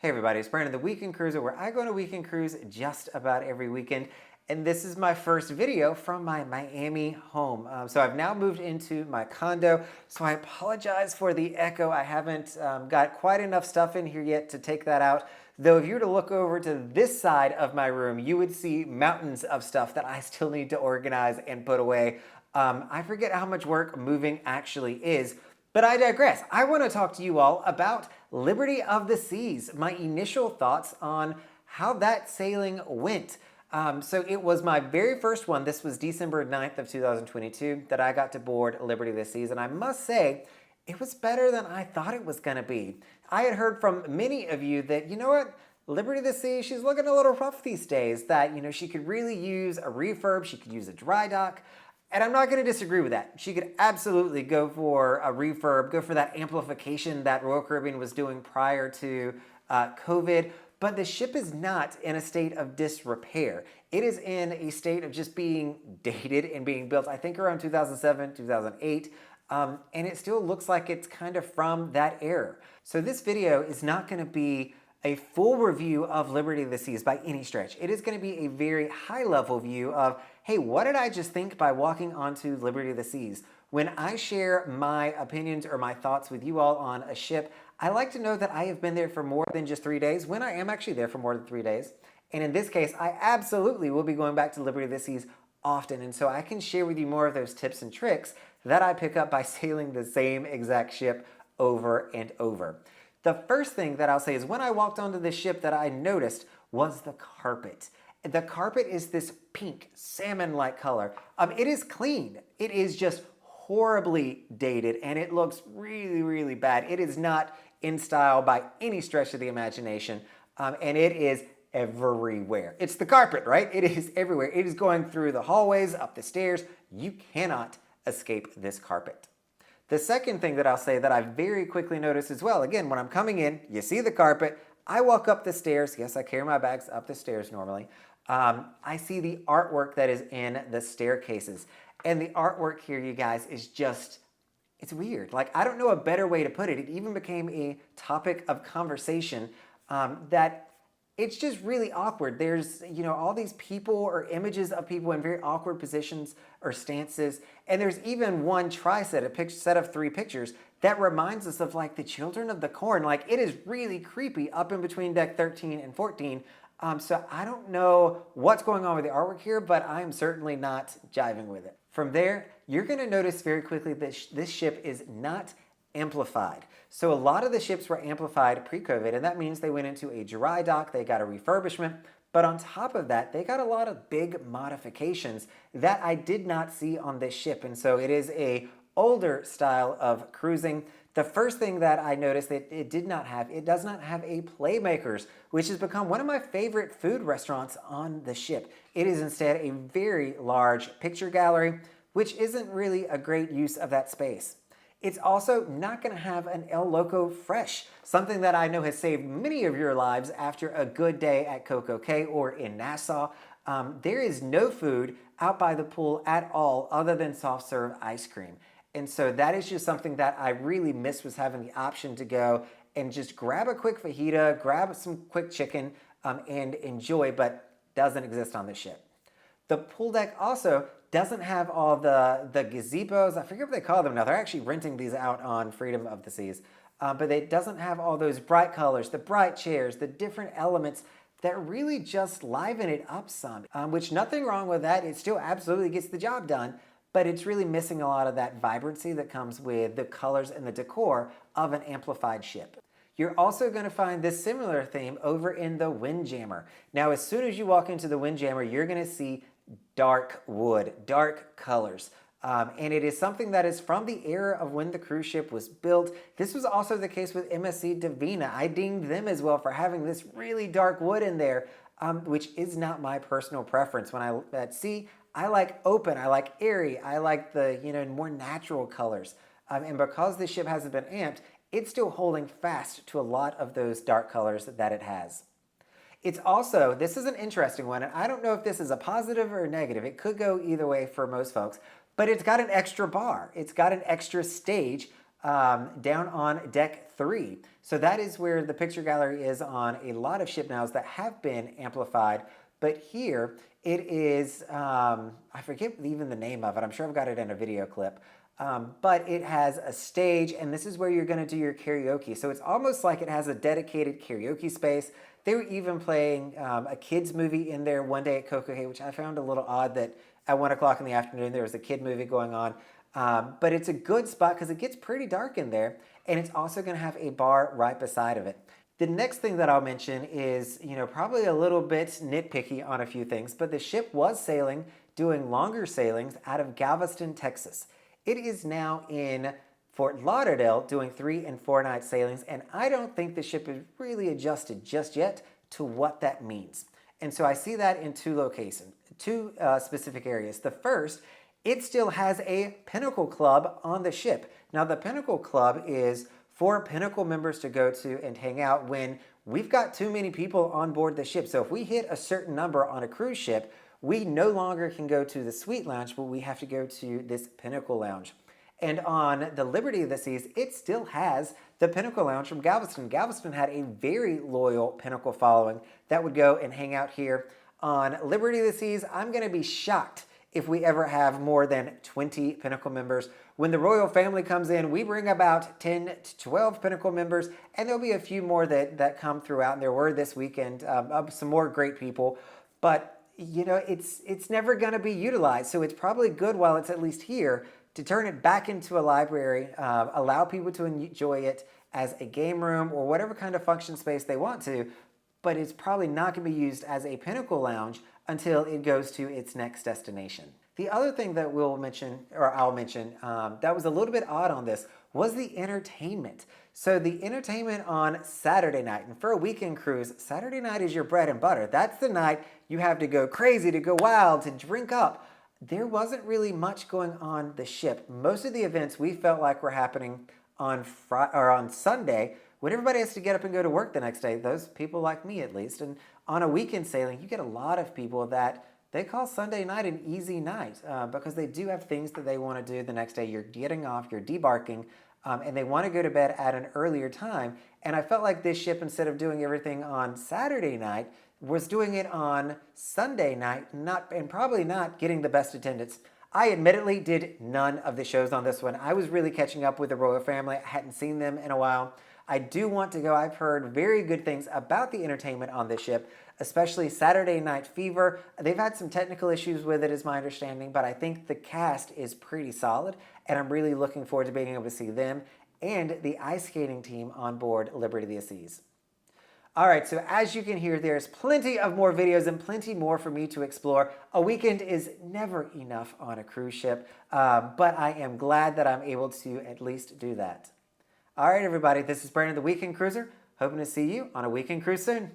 Hey everybody, it's Brandon, the Weekend Cruiser, where I go on a weekend cruise just about every weekend. And this is my first video from my Miami home. So I've now moved into my condo, so I apologize for the echo. I haven't got quite enough stuff in here yet to take that out. Though if you were to look over to this side of my room, you would see mountains of stuff that I still need to organize and put away. I forget how much work moving actually is. But I digress. I want to talk to you all about Liberty of the Seas, my initial thoughts on how that sailing went. So it was my very first one. This was December 9th of 2022 that I got to board Liberty of the Seas. And I must say, it was better than I thought it was going to be. I had heard from many of you that, you know what, Liberty of the Seas, she's looking a little rough these days, that, you know, she could really use a refurb, she could use a dry dock. And I'm not going to disagree with that. She could absolutely go for a refurb, go for that amplification that Royal Caribbean was doing prior to COVID. But the ship is not in a state of disrepair. It is in a state of just being dated and being built, I think around 2007, 2008. And it still looks like it's kind of from that era. So this video is not going to be a full review of Liberty of the Seas by any stretch. It is going to be a very high-level view of, hey, what did I just think by walking onto Liberty of the Seas? When I share my opinions or my thoughts with you all on a ship, I like to know that I have been there for more than just 3 days, when I am actually there for more than 3 days. And in this case, I absolutely will be going back to Liberty of the Seas often. And so I can share with you more of those tips and tricks that I pick up by sailing the same exact ship over and over. The first thing that I'll say is when I walked onto this ship that I noticed was the carpet. The carpet is this pink, salmon-like color. It is clean. It is just horribly dated, and it looks really, really bad. It is not in style by any stretch of the imagination, and it is everywhere. It's the carpet, right? It is everywhere. It is going through the hallways, up the stairs. You cannot escape this carpet. The second thing that I'll say that I very quickly noticed as well, again, when I'm coming in, you see the carpet, I walk up the stairs. Yes, I carry my bags up the stairs normally. I see the artwork that is in the staircases. And the artwork here, you guys, is just, it's weird. Like, I don't know a better way to put it. It even became a topic of conversation that it's just really awkward. There's, you know, all these people or images of people in very awkward positions or stances. And there's even one tri-set, a set of 3 pictures that reminds us of like the Children of the Corn. Like, it is really creepy up in between deck 13 and 14. So I don't know what's going on with the artwork here, but I'm certainly not jiving with it. From there, you're going to notice very quickly that this ship is not amplified. So a lot of the ships were amplified pre-COVID, and that means they went into a dry dock, they got a refurbishment, but on top of that, they got a lot of big modifications that I did not see on this ship. And so it is a older style of cruising. The first thing that I noticed that it does not have a Playmakers, which has become one of my favorite food restaurants on the ship. It is instead a very large picture gallery, which isn't really a great use of that space. It's also not going to have an El Loco Fresh, something that I know has saved many of your lives after a good day at Coco Cay or in Nassau. There is no food out by the pool at all other than soft serve ice cream. And so that is just something that I really miss, was having the option to go and just grab a quick fajita, grab some quick chicken, and enjoy, but doesn't exist on this ship. The pool deck also doesn't have all the gazebos. I forget what they call them now. They're actually renting these out on Freedom of the Seas. But it doesn't have all those bright colors, the bright chairs, the different elements that really just liven it up some. Which, nothing wrong with that. It still absolutely gets the job done. But it's really missing a lot of that vibrancy that comes with the colors and the decor of an amplified ship. You're also going to find this similar theme over in the Windjammer. Now, as soon as you walk into the Windjammer, you're going to see dark wood, dark colors. And it is something that is from the era of when the cruise ship was built. This was also the case with MSC Divina. I dinged them as well for having this really dark wood in there, which is not my personal preference. When I at sea, I like open, I like airy, I like the, you know, more natural colors. And because this ship hasn't been amped, it's still holding fast to a lot of those dark colors that it has. It's also, this is an interesting one, and I don't know if this is a positive or a negative. It could go either way for most folks, but it's got an extra bar. It's got an extra stage down on deck 3. So that is where the picture gallery is on a lot of ship nows that have been amplified. But here it is, I forget even the name of it. I'm sure I've got it in a video clip. But it has a stage, and this is where you're going to do your karaoke. So it's almost like it has a dedicated karaoke space. They were even playing a kids movie in there one day at Coco Hay, which I found a little odd that at 1 o'clock in the afternoon there was a kid movie going on. But it's a good spot because it gets pretty dark in there, and it's also going to have a bar right beside of it. The next thing that I'll mention is, probably a little bit nitpicky on a few things, but the ship was sailing, doing longer sailings out of Galveston, Texas. It is now in Fort Lauderdale doing 3 and 4 night sailings, and I don't think the ship is really adjusted just yet to what that means. And so I see that in two specific areas. The first, it still has a Pinnacle Club on the ship. Now the Pinnacle Club is for Pinnacle members to go to and hang out when we've got too many people on board the ship. So if we hit a certain number on a cruise ship, we no longer can go to the Suite Lounge, but we have to go to this Pinnacle Lounge. And on the Liberty of the Seas, it still has the Pinnacle Lounge from Galveston. Galveston had a very loyal Pinnacle following that would go and hang out here. On Liberty of the Seas, I'm going to be shocked if we ever have more than 20 Pinnacle members. When the royal family comes in, we bring about 10 to 12 Pinnacle members, and there'll be a few more that come throughout, and there were this weekend, some more great people. But, it's never going to be utilized, so it's probably good while it's at least here to turn it back into a library, allow people to enjoy it as a game room or whatever kind of function space they want to, but it's probably not going to be used as a Pinnacle Lounge until it goes to its next destination. The other thing that I'll mention, that was a little bit odd on this was the entertainment. So the entertainment on Saturday night, and for a weekend cruise, Saturday night is your bread and butter. That's the night you have to go crazy, to go wild, to drink up. There wasn't really much going on the ship. Most of the events we felt like were happening on Sunday, when everybody has to get up and go to work the next day, those people like me at least. And on a weekend sailing, you get a lot of people that they call Sunday night an easy night because they do have things that they want to do the next day. You're getting off, you're debarking, and they want to go to bed at an earlier time. And I felt like this ship, instead of doing everything on Saturday night, was doing it on Sunday night, and probably not getting the best attendance. I admittedly did none of the shows on this one. I was really catching up with the royal family. I hadn't seen them in a while. I do want to go. I've heard very good things about the entertainment on this ship, especially Saturday Night Fever. They've had some technical issues with it, is my understanding, but I think the cast is pretty solid, and I'm really looking forward to being able to see them and the ice skating team on board Liberty of the Seas. All right, so as you can hear, there's plenty of more videos and plenty more for me to explore. A weekend is never enough on a cruise ship, but I am glad that I'm able to at least do that. All right, everybody, this is Brandon, the Weekend Cruiser. Hoping to see you on a weekend cruise soon.